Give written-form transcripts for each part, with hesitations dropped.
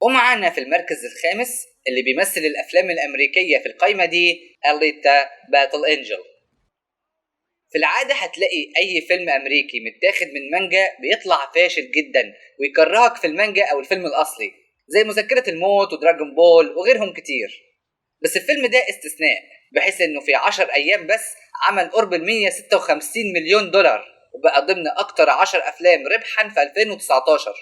ومعانا في المركز الخامس اللي بيمثل الأفلام الأمريكية في القائمة دي أليتا باتل إنجل. في العادة هتلاقي أي فيلم أمريكي متاخد من مانجا بيطلع فاشل جدا ويكرهك في المانجا أو الفيلم الأصلي، زي مذكرة الموت ودراجون بول وغيرهم كتير. بس الفيلم ده استثناء، بحيث إنه في 10 أيام بس عمل قرب 156 مليون دولار، وبقى ضمن أكتر 10 أفلام ربحا في 2019.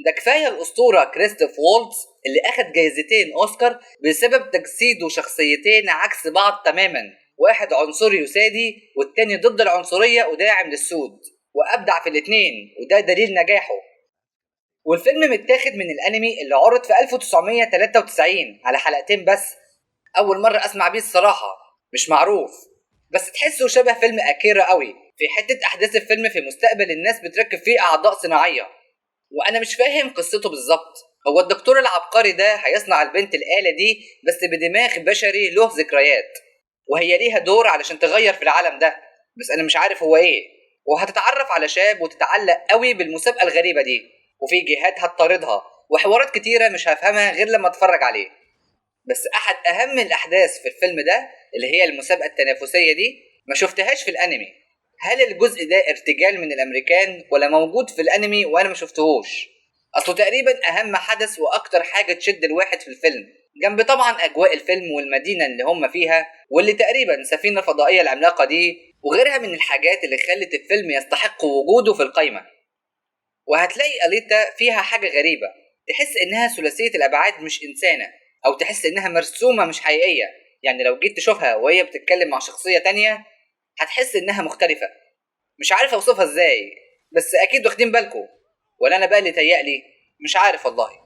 ده كفاية الأسطورة كريستوف وولتز اللي أخد جايزتين أوسكار بسبب تجسيده شخصيتين عكس بعض تماما، واحد عنصري وسادي والتاني ضد العنصرية وداعم للسود، وأبدع في الاتنين وده دليل نجاحه. والفيلم متاخد من الأنمي اللي عرض في 1993 على حلقتين بس. أول مرة أسمع بيه الصراحة، مش معروف، بس تحسه شبه فيلم أكيرا قوي في حتة أحداث الفيلم في مستقبل الناس بتركب فيه أعضاء صناعية، وانا مش فاهم قصته بالظبط. هو الدكتور العبقري ده هيصنع البنت الآلة دي بس بدماغ بشري له ذكريات، وهي ليها دور علشان تغير في العالم ده، بس انا مش عارف هو ايه. وهتتعرف على شاب وتتعلق قوي بالمسابقة الغريبة دي، وفي جهات هتطاردها وحوارات كتيرة مش هفهمها غير لما اتفرج عليه. بس احد اهم الاحداث في الفيلم ده اللي هي المسابقة التنافسية دي ما شفتهاش في الانمي. هل الجزء ده ارتجال من الامريكان ولا موجود في الانمي وانا ما شفتهوش؟ اصله تقريبا اهم حدث واكتر حاجة تشد الواحد في الفيلم، جنب طبعا اجواء الفيلم والمدينة اللي هم فيها واللي تقريبا سفينة فضائية العملاقة دي، وغيرها من الحاجات اللي خلت الفيلم يستحق وجوده في القائمة. وهتلاقي أليتا فيها حاجة غريبة، تحس انها ثلاثية الابعاد مش انسانة، او تحس انها مرسومة مش حقيقية. يعني لو جيت تشوفها وهي بتتكلم مع شخصية تانية هتحس انها مختلفة. مش عارف اوصفها ازاي، بس اكيد واخدين بالكم، ولا انا بقى اللي تيألي؟ مش عارف والله.